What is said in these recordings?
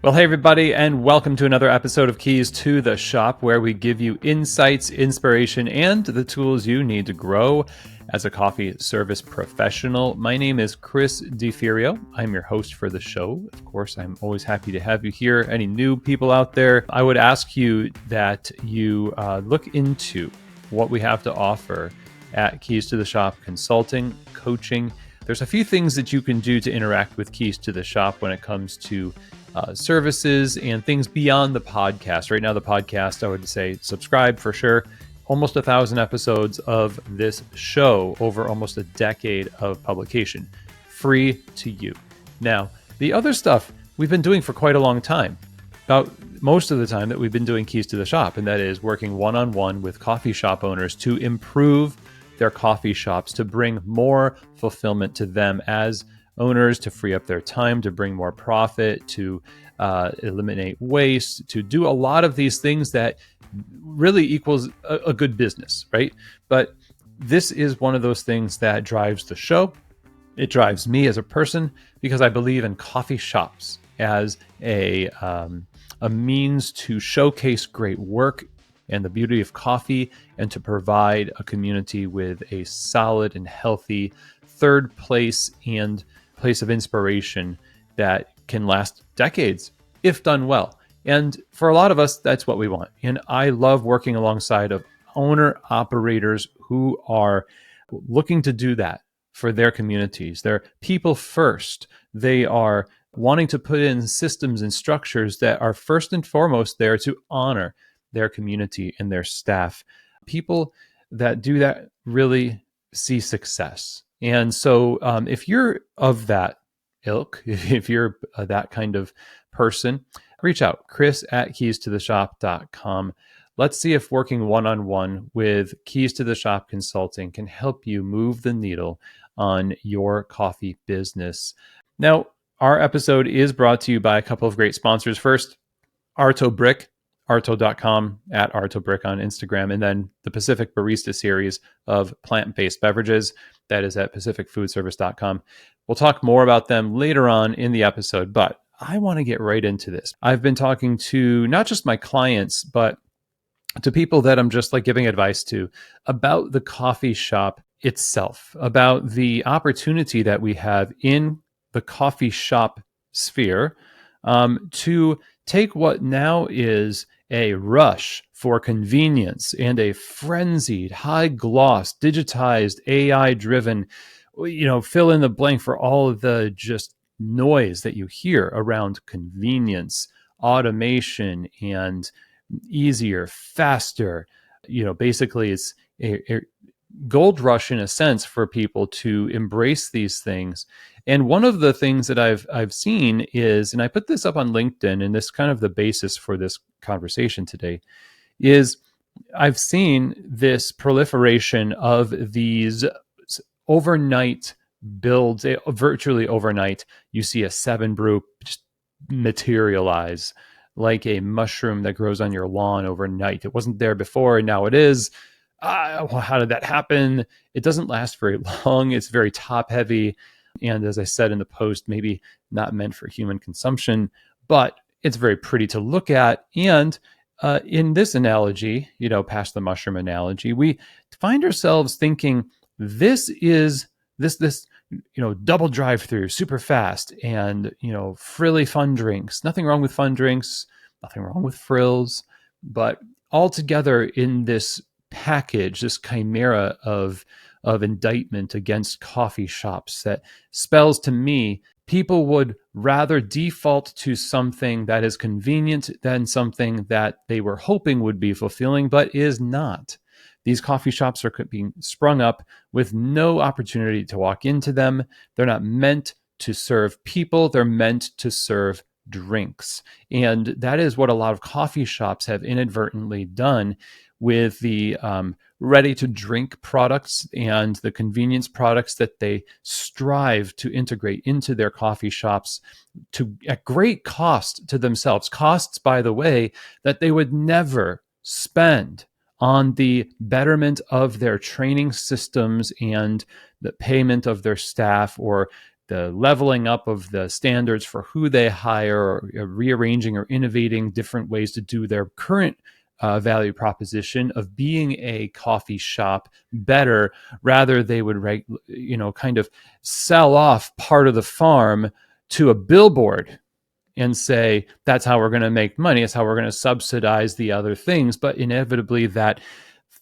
Well, hey, everybody, and welcome to another episode of Keys to the Shop, where we give you insights, inspiration, and the tools you need to grow as a coffee service professional. My name is Chris DeFirio. I'm your host for the show. Of course, I'm always happy to have you here. Any new people out there, I would ask you that you look into what we have to offer at Keys to the Shop consulting, coaching. There's a few things that you can do to interact with Keys to the Shop when it comes to services and things beyond the podcast. Right now, the podcast, I would say subscribe for sure. Almost 1,000 episodes of this show over almost a decade of publication, free to you. Now, the other stuff we've been doing for quite a long time, about most of the time that we've been doing Keys to the Shop, and that is working one-on-one with coffee shop owners to improve their coffee shops, to bring more fulfillment to them as owners, to free up their time, to bring more profit, to eliminate waste, to do a lot of these things that really equals a good business, right? But this is one of those things that drives the show. It drives me as a person because I believe in coffee shops as a means to showcase great work and the beauty of coffee, and to provide a community with a solid and healthy third place and place of inspiration that can last decades if done well. And for a lot of us, that's what we want. And I love working alongside of owner operators who are looking to do that for their communities. They're people first. They are wanting to put in systems and structures that are first and foremost there to honor their community and their staff. People that do that really see success. And so if you're of that ilk, if you're that kind of person, reach out, chris@keystotheshop.com. Let's see if working one-on-one with Keys to the Shop Consulting can help you move the needle on your coffee business. Now, our episode is brought to you by a couple of great sponsors. First, Arto Brick. Arto.com, at Arto Brick on Instagram, and then the Pacific Barista series of plant-based beverages. That is at pacificfoodservice.com. We'll talk more about them later on in the episode, but I want to get right into this. I've been talking to not just my clients, but to people that I'm just like giving advice to about the coffee shop itself, about the opportunity that we have in the coffee shop sphere to take what now is a rush for convenience and a frenzied, high gloss, digitized, AI driven, fill in the blank for all of the just noise that you hear around convenience, automation, and easier, faster. Basically it's a gold rush in a sense for people to embrace these things. And one of the things that I've seen is, and I put this up on LinkedIn, and this is kind of the basis for this conversation today, is I've seen this proliferation of these overnight builds, virtually overnight. You see a 7 brew just materialize like a mushroom that grows on your lawn overnight. It wasn't there before, and now it is. Well, how did that happen? It doesn't last very long. It's very top heavy. And as I said in the post, maybe not meant for human consumption, but it's very pretty to look at. And in this analogy, past the mushroom analogy, we find ourselves thinking this is this double drive-through, super fast, and frilly fun drinks. Nothing wrong with fun drinks, nothing wrong with frills, but all together in this package, this chimera of indictment against coffee shops that spells to me people would rather default to something that is convenient than something that they were hoping would be fulfilling, but is not. These coffee shops are being sprung up with no opportunity to walk into them. They're not meant to serve people. They're meant to serve drinks. And that is what a lot of coffee shops have inadvertently done with the ready-to-drink products and the convenience products that they strive to integrate into their coffee shops at great cost to themselves. Costs, by the way, that they would never spend on the betterment of their training systems and the payment of their staff or the leveling up of the standards for who they hire, or rearranging or innovating different ways to do their current value proposition of being a coffee shop better. Rather, they would kind of sell off part of the farm to a billboard and say that's how we're going to make money, it's how we're going to subsidize the other things. But inevitably that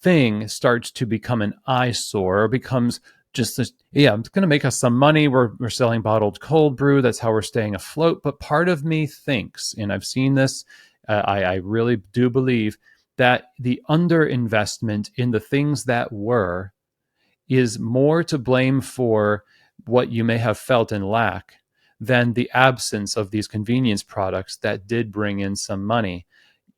thing starts to become an eyesore, or becomes just this, yeah, it's going to make us some money, we're selling bottled cold brew, that's how we're staying afloat. But part of me thinks, and I've seen this, I really do believe that the underinvestment in the things that were is more to blame for what you may have felt in lack than the absence of these convenience products that did bring in some money.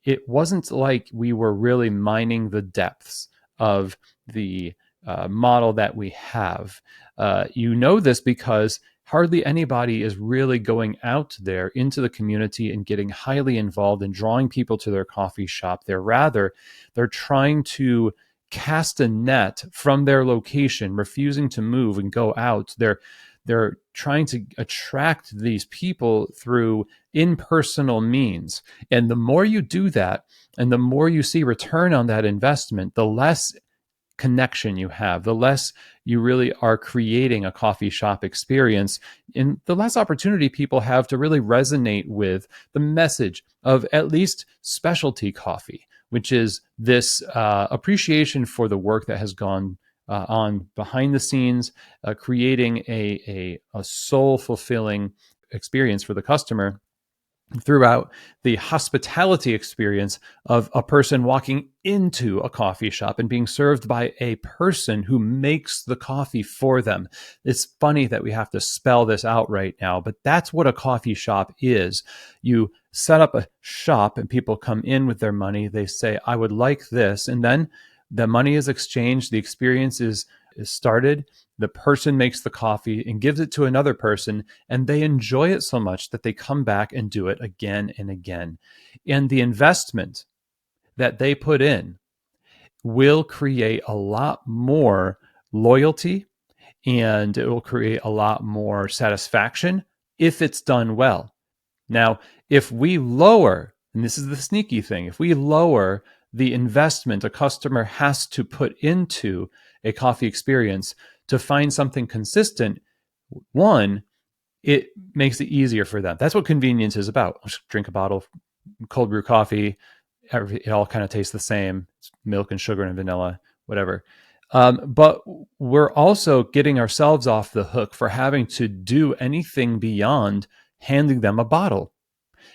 It wasn't like we were really mining the depths of the model that we have. You know this because hardly anybody is really going out there into the community and getting highly involved and drawing people to their coffee shop. They're trying to cast a net from their location, refusing to move and go out. They're trying to attract these people through impersonal means. And the more you do that, and the more you see return on that investment, the less connection you have, the less you really are creating a coffee shop experience, and the less opportunity people have to really resonate with the message of at least specialty coffee, which is this appreciation for the work that has gone on behind the scenes, creating a soul fulfilling experience for the customer throughout the hospitality experience of a person walking into a coffee shop and being served by a person who makes the coffee for them. It's funny that we have to spell this out right now, but that's what a coffee shop is. You set up a shop and people come in with their money. They say, I would like this. And then the money is exchanged. The experience is started. The person makes the coffee and gives it to another person, and they enjoy it so much that they come back and do it again and again. And the investment that they put in will create a lot more loyalty, and it will create a lot more satisfaction if it's done well. Now, if we lower, and this is the sneaky thing, if we lower the investment a customer has to put into a coffee experience to find something consistent, one, it makes it easier for them. That's what convenience is about. Just drink a bottle of cold brew coffee. It all kind of tastes the same. It's milk and sugar and vanilla, whatever. But we're also getting ourselves off the hook for having to do anything beyond handing them a bottle.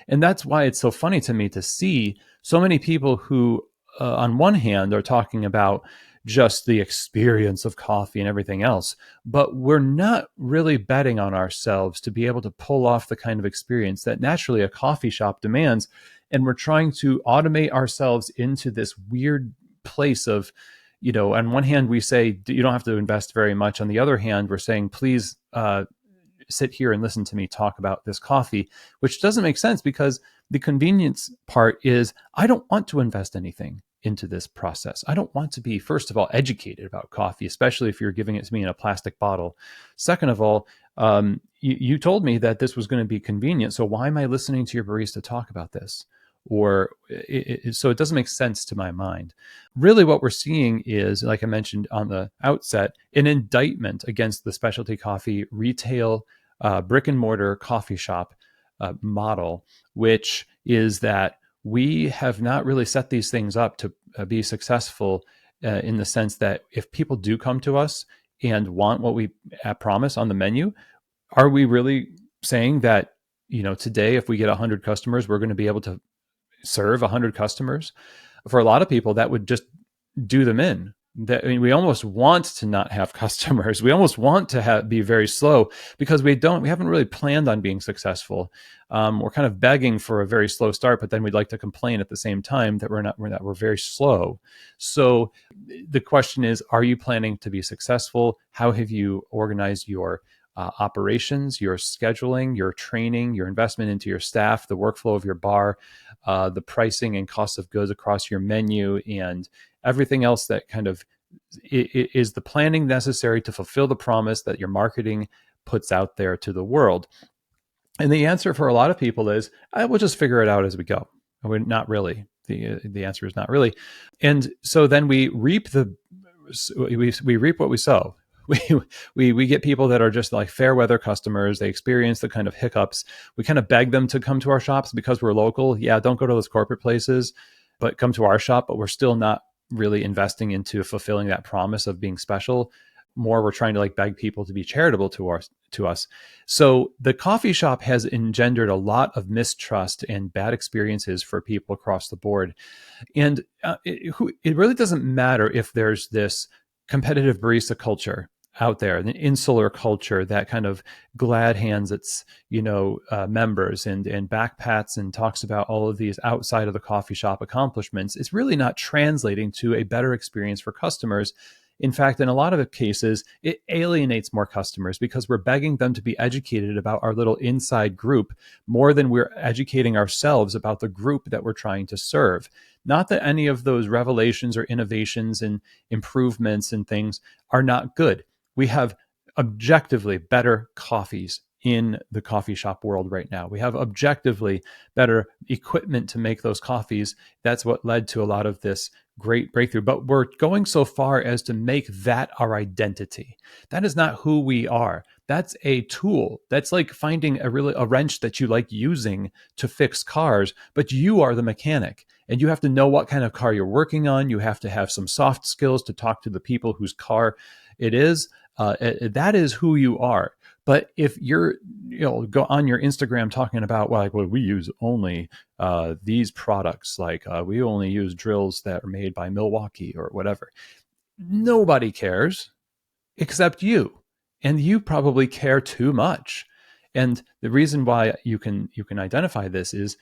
And that's why it's so funny to me to see so many people who, on one hand, are talking about just the experience of coffee and everything else, but we're not really betting on ourselves to be able to pull off the kind of experience that naturally a coffee shop demands. And we're trying to automate ourselves into this weird place of, on one hand, we say, you don't have to invest very much. On the other hand, we're saying, please, sit here and listen to me talk about this coffee, which doesn't make sense because the convenience part is I don't want to invest anything into this process. I don't want to be, first of all, educated about coffee, especially if you're giving it to me in a plastic bottle. Second of all, you told me that this was going to be convenient. So why am I listening to your barista talk about this? So it doesn't make sense to my mind. Really what we're seeing is, like I mentioned on the outset, an indictment against the specialty coffee retail brick and mortar coffee shop model, which is that we have not really set these things up to be successful in the sense that if people do come to us and want what we promise on the menu, are we really saying that, today, if we get 100 customers, we're going to be able to serve 100 customers? For a lot of people, that would just do them in. We almost want to not have customers. We almost want to be very slow because we haven't really planned on being successful. We're kind of begging for a very slow start, but then we'd like to complain at the same time that we're very slow. So the question is, are you planning to be successful? How have you organized your operations, your scheduling, your training, your investment into your staff, the workflow of your bar, the pricing and cost of goods across your menu, and everything else that kind of is the planning necessary to fulfill the promise that your marketing puts out there to the world. And the answer for a lot of people is, I will just figure it out as we go. We're not really. The answer is not really. And so then we reap we reap what we sow. We get people that are just like fair weather customers. They experience the kind of hiccups. We kind of beg them to come to our shops because we're local. Yeah, don't go to those corporate places, but come to our shop. But we're still not really investing into fulfilling that promise of being special. More, we're trying to like beg people to be charitable to us. So the coffee shop has engendered a lot of mistrust and bad experiences for people across the board. And it really doesn't matter if there's this competitive barista culture out there, the insular culture that kind of glad hands its members and backpats and talks about all of these outside of the coffee shop accomplishments. It's really not translating to a better experience for customers. In fact, in a lot of cases, it alienates more customers because we're begging them to be educated about our little inside group more than we're educating ourselves about the group that we're trying to serve. Not that any of those revelations or innovations and improvements and things are not good. We have objectively better coffees in the coffee shop world right now. We have objectively better equipment to make those coffees. That's what led to a lot of this great breakthrough. But we're going so far as to make that our identity. That is not who we are. That's a tool. That's like finding a wrench that you like using to fix cars, but you are the mechanic. And you have to know what kind of car you're working on. You have to have some soft skills to talk to the people whose car it is. That is who you are. But if you're, go on your Instagram talking about, well, we use only these products, we only use drills that are made by Milwaukee or whatever. Nobody cares except you, and you probably care too much. And the reason why you can identify this is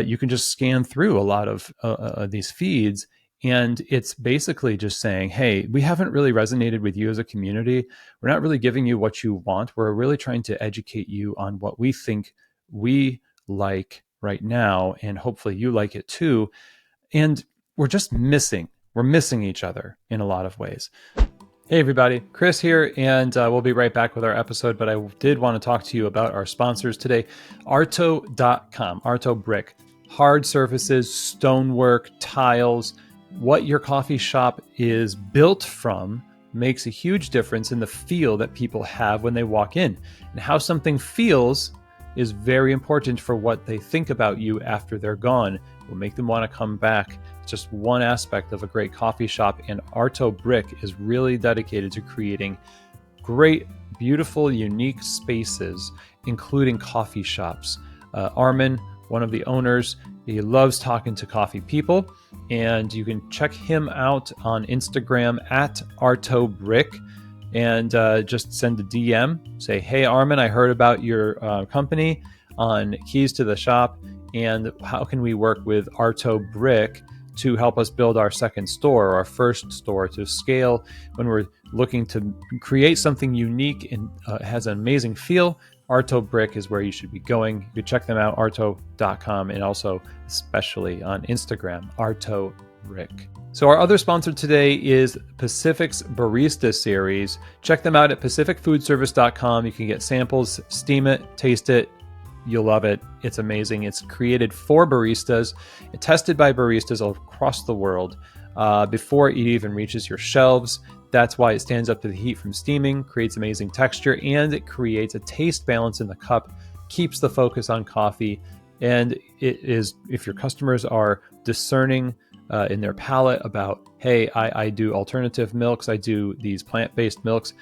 you can just scan through a lot of these feeds. And it's basically just saying, hey, we haven't really resonated with you as a community. We're not really giving you what you want. We're really trying to educate you on what we think we like right now. And hopefully you like it too. And we're missing each other in a lot of ways. Hey everybody, Chris here, and we'll be right back with our episode, but I did want to talk to you about our sponsors today, Arto.com, Arto Brick, hard surfaces, stonework, tiles. What your coffee shop is built from makes a huge difference in the feel that people have when they walk in. And how something feels is very important for what they think about you after they're gone. Will make them want to come back. It's just one aspect of a great coffee shop, and Arto Brick is really dedicated to creating great, beautiful, unique spaces, including coffee shops. Armin, one of the owners, he loves talking to coffee people, and you can check him out on Instagram at Arto Brick, and just send a DM. Say, hey Armin, I heard about your company on Keys to the Shop, and how can we work with Arto Brick to help us build our second store, our first store, to scale when we're looking to create something unique and has an amazing feel. Arto Brick is where you should be going. You can check them out, arto.com, and also especially on Instagram, Arto Brick. So our other sponsor today is Pacific's Barista Series. Check them out at pacificfoodservice.com. You can get samples, steam it, taste it. You'll love it. It's amazing. It's created for baristas, tested by baristas across the world before it even reaches your shelves. That's why it stands up to the heat from steaming, creates amazing texture, and it creates a taste balance in the cup, keeps the focus on coffee. And it is, if your customers are discerning in their palate about, hey, I do alternative milks, I do these plant-based milks,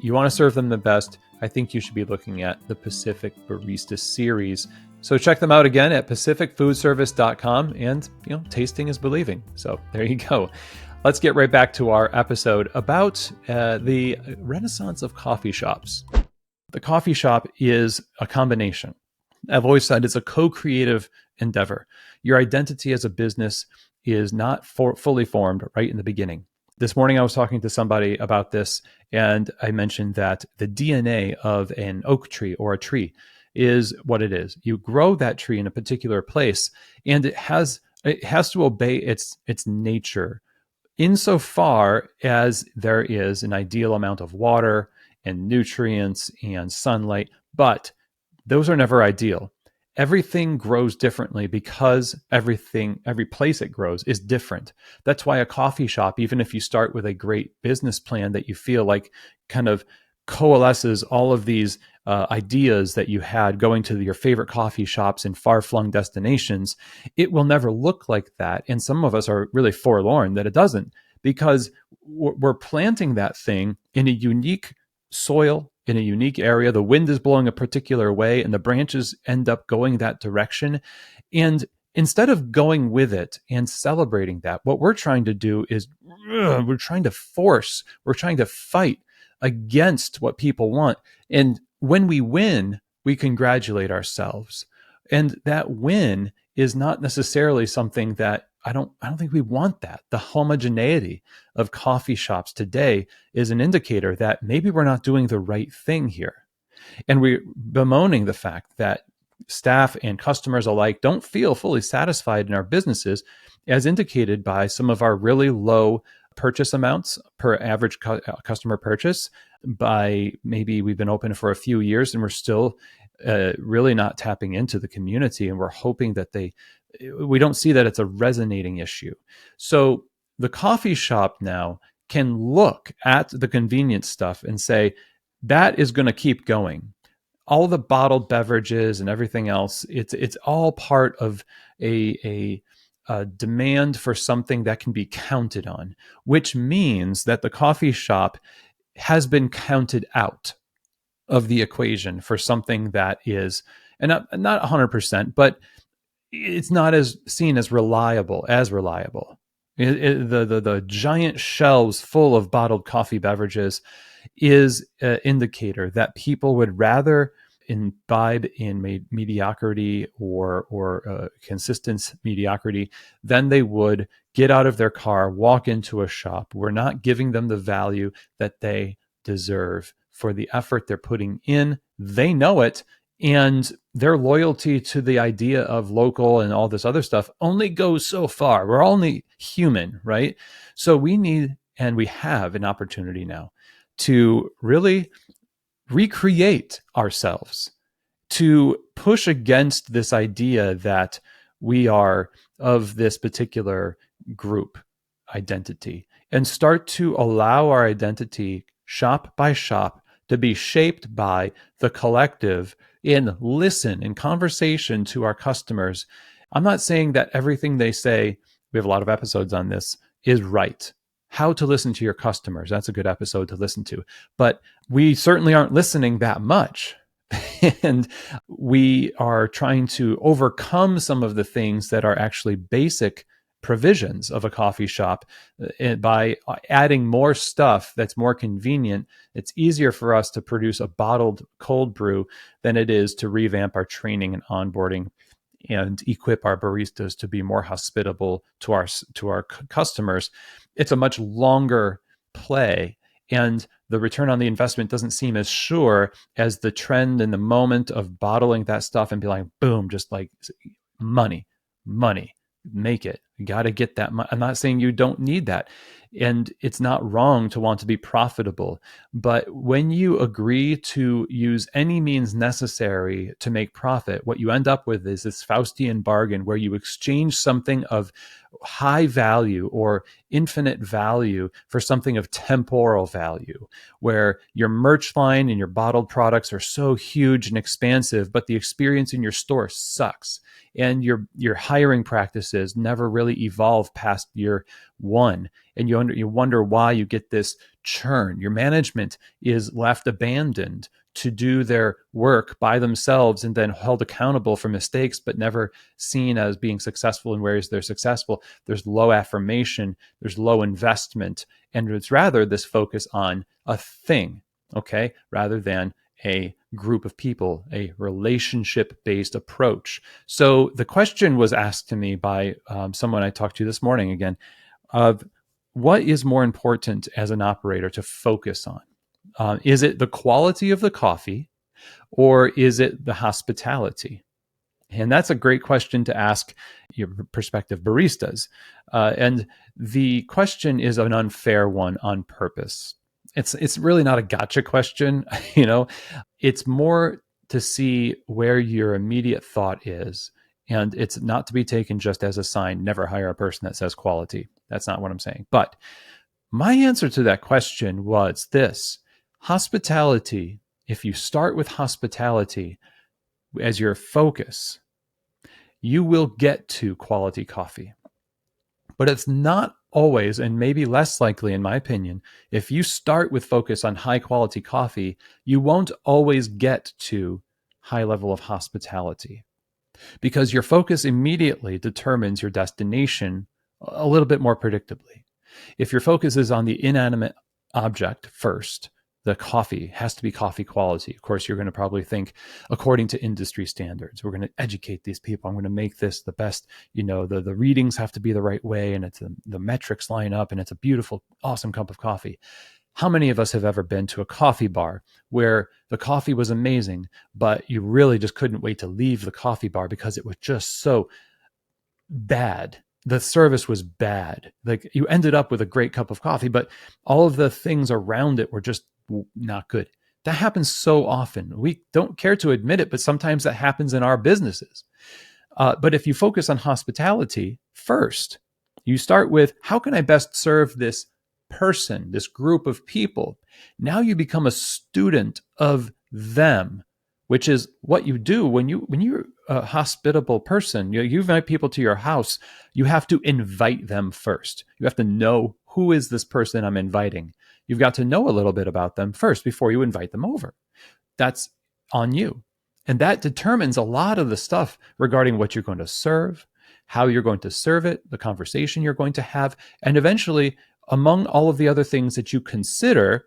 you want to serve them the best, I think you should be looking at the Pacific Barista Series. So check them out again at pacificfoodservice.com, and tasting is believing. So there you go. Let's get right back to our episode about the renaissance of coffee shops. The coffee shop is a combination. I've always said it's a co-creative endeavor. Your identity as a business is not fully formed right in the beginning. This morning I was talking to somebody about this, and I mentioned that the DNA of an oak tree or a tree is what it is. You grow that tree in a particular place, and it has to obey its nature insofar as there is an ideal amount of water and nutrients and sunlight, but those are never ideal. Everything grows differently because every place it grows is different. That's why a coffee shop, even if you start with a great business plan that you feel like kind of coalesces all of these ideas that you had going to your favorite coffee shops in far-flung destinations, it will never look like that. And some of us are really forlorn that it doesn't, because we're planting that thing in a unique soil, in a unique area. The wind is blowing a particular way and the branches end up going that direction. And instead of going with it and celebrating that, what we're trying to do is we're trying to fight against what people want. And when we win, we congratulate ourselves. And that win is not necessarily something that I don't think we want. That the homogeneity of coffee shops today is an indicator that maybe we're not doing the right thing here. And we're bemoaning the fact that staff and customers alike don't feel fully satisfied in our businesses, as indicated by some of our really low purchase amounts per average customer purchase. By maybe we've been open for a few years and we're still really not tapping into the community, and we're hoping that we don't see that it's a resonating issue. So the coffee shop now can look at the convenience stuff and say, that is going to keep going. All the bottled beverages and everything else, it's all part of a demand for something that can be counted on, which means that the coffee shop has been counted out of the equation for something that is, and not 100%, but it's not as seen as reliable. The giant shelves full of bottled coffee beverages is an indicator that people would rather imbibe in mediocrity or consistent mediocrity than they would get out of their car, walk into a shop. We're not giving them the value that they deserve for the effort they're putting in. They know it. And their loyalty to the idea of local and all this other stuff only goes so far. We're only human, right? So we need, and we have an opportunity now to really recreate ourselves, to push against this idea that we are of this particular group identity, and start to allow our identity shop by shop to be shaped by the collective in listen and conversation to our customers. I'm not saying that everything they say, we have a lot of episodes on this, is right. How to listen to your customers, that's a good episode to listen to. But we certainly aren't listening that much. And we are trying to overcome some of the things that are actually basic provisions of a coffee shop by adding more stuff that's more convenient. It's easier for us to produce a bottled cold brew than it is to revamp our training and onboarding and equip our baristas to be more hospitable to our customers. It's a much longer play, and the return on the investment doesn't seem as sure as the trend in the moment of bottling that stuff and be like, boom, just like money, make it. You got to get that money. I'm not saying you don't need that. And it's not wrong to want to be profitable. But when you agree to use any means necessary to make profit, what you end up with is this Faustian bargain where you exchange something of high value or infinite value for something of temporal value, where your merch line and your bottled products are so huge and expansive, but the experience in your store sucks. And your hiring practices never really evolve past year one. And you wonder why you get this churn. Your management is left abandoned to do their work by themselves and then held accountable for mistakes, but never seen as being successful in ways they're successful. There's low affirmation, there's low investment, and it's rather this focus on a thing, okay, rather than a group of people, a relationship-based approach. So the question was asked to me by someone I talked to this morning again, of what is more important as an operator to focus on? Is it the quality of the coffee, or is it the hospitality? And that's a great question to ask your prospective baristas. And the question is an unfair one on purpose. It's really not a gotcha question, you know. It's more to see where your immediate thought is, and it's not to be taken just as a sign. Never hire a person that says quality. That's not what I'm saying. But my answer to that question was this: hospitality. If you start with hospitality as your focus, you will get to quality coffee. But it's not always, and maybe less likely, in my opinion, if you start with focus on high quality coffee, you won't always get to high level of hospitality because your focus immediately determines your destination a little bit more predictably. If your focus is on the inanimate object first, the coffee has to be coffee quality. Of course, you're going to probably think according to industry standards. We're going to educate these people. I'm going to make this the best. The readings have to be the right way, and the metrics line up, and it's a beautiful, awesome cup of coffee. How many of us have ever been to a coffee bar where the coffee was amazing, but you really just couldn't wait to leave the coffee bar because it was just so bad? The service was bad. Like, you ended up with a great cup of coffee, but all of the things around it were just not good. That happens so often. We don't care to admit it, but sometimes that happens in our businesses. But if you focus on hospitality first, you start with, how can I best serve this person, this group of people? Now you become a student of them, which is what you do when you're a hospitable person. You invite people to your house. You have to invite them first. You have to know, who is this person I'm inviting? You've got to know a little bit about them first before you invite them over. That's on you. And that determines a lot of the stuff regarding what you're going to serve, how you're going to serve it, the conversation you're going to have, and eventually, among all of the other things that you consider,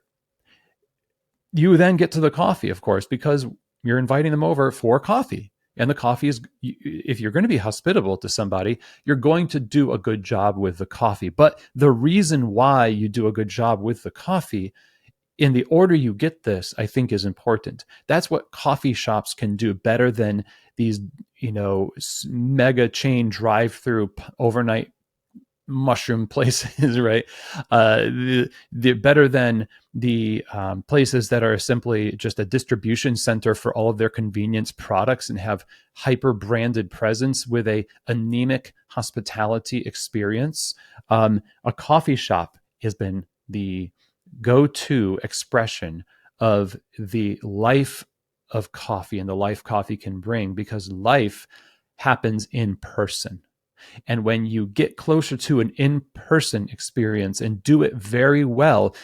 you then get to the coffee, of course, because you're inviting them over for coffee. And the coffee is, if you're going to be hospitable to somebody, you're going to do a good job with the coffee. But the reason why you do a good job with the coffee, in the order you get this, I think is important. That's what coffee shops can do better than these, mega chain drive-through overnight mushroom places, right? The better than the places that are simply just a distribution center for all of their convenience products and have hyper branded presence with a anemic hospitality experience. A coffee shop has been the go-to expression of the life of coffee and the life coffee can bring, because life happens in person. And when you get closer to an in-person experience and do it very well,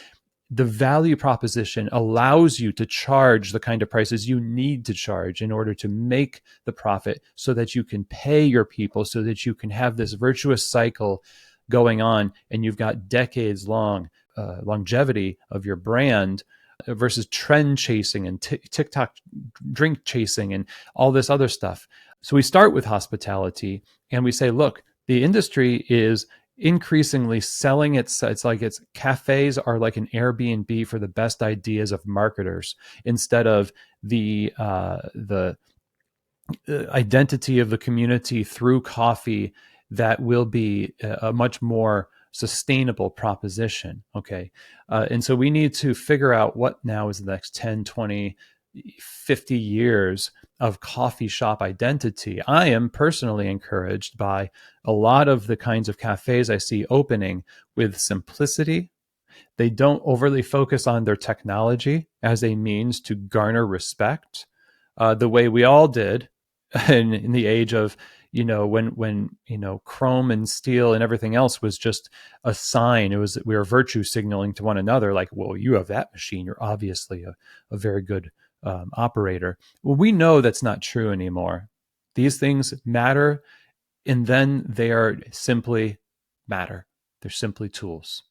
the value proposition allows you to charge the kind of prices you need to charge in order to make the profit, so that you can pay your people, so that you can have this virtuous cycle going on, and you've got decades long longevity of your brand versus trend chasing and TikTok drink chasing and all this other stuff. So we start with hospitality and we say, look, the industry is increasingly selling it's like it's cafes are like an Airbnb for the best ideas of marketers, instead of the identity of the community through coffee that will be a much more sustainable proposition. Okay. And so we need to figure out what now is the next 10, 20, 50 years of coffee shop identity. I am personally encouraged by a lot of the kinds of cafes I see opening with simplicity. They don't overly focus on their technology as a means to garner respect, the way we all did in the age of, when chrome and steel and everything else was just a sign. We were virtue signaling to one another, like, well, you have that machine, you're obviously a very good operator. Well, we know that's not true anymore. These things matter, and then they are simply matter. They're simply tools.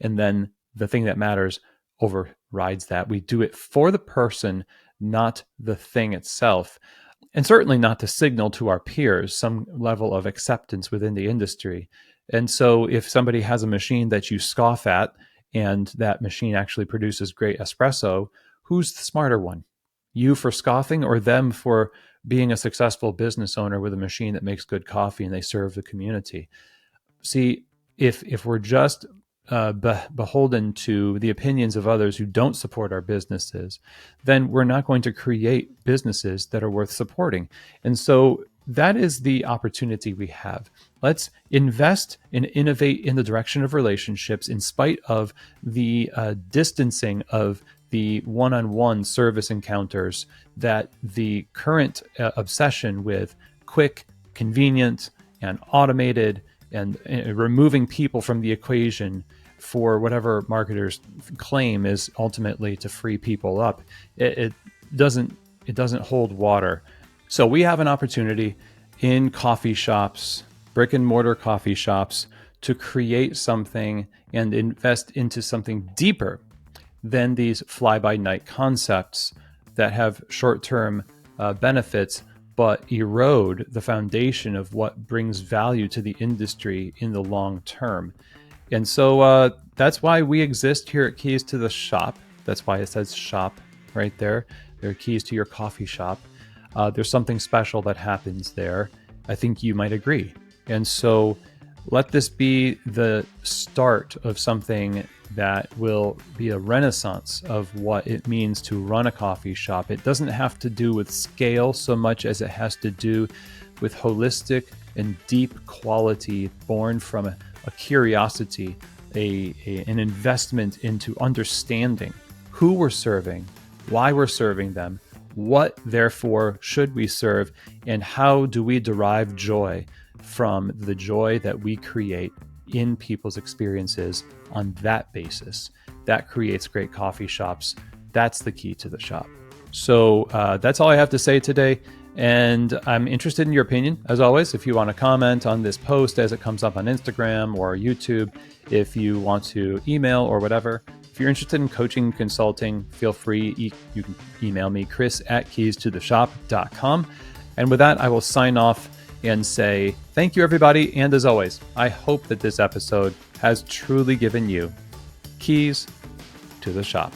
And then the thing that matters overrides that. We do it for the person, not the thing itself. And certainly not to signal to our peers some level of acceptance within the industry. And so if somebody has a machine that you scoff at and that machine actually produces great espresso, who's the smarter one? You for scoffing, or them for being a successful business owner with a machine that makes good coffee and they serve the community? See, if we're just beholden to the opinions of others who don't support our businesses, then we're not going to create businesses that are worth supporting. And so that is the opportunity we have. Let's invest and innovate in the direction of relationships in spite of the distancing of the one-on-one service encounters that the current obsession with quick, convenient, and automated and removing people from the equation for whatever marketers claim is ultimately to free people up. It doesn't hold water. So we have an opportunity in coffee shops, brick and mortar coffee shops, to create something and invest into something deeper than these fly-by-night concepts that have short-term benefits but erode the foundation of what brings value to the industry in the long term. And so that's why we exist here at Keys to the Shop. That's why it says shop right there. There are keys to your coffee shop. There's something special that happens there. I think you might agree. And so let this be the start of something that will be a renaissance of what it means to run a coffee shop. It doesn't have to do with scale so much as it has to do with holistic and deep quality born from a curiosity, an investment into understanding who we're serving, why we're serving them, what therefore should we serve, and how do we derive joy from the joy that we create in people's experiences on that basis. That creates great coffee shops. That's the key to the shop. So that's all I have to say today. And I'm interested in your opinion, as always. If you want to comment on this post as it comes up on Instagram or YouTube, if you want to email or whatever. If you're interested in coaching, consulting, feel free. You can email me, chris@keystotheshop.com. And with that, I will sign off and say thank you, everybody. And as always, I hope that this episode has truly given you keys to the shop.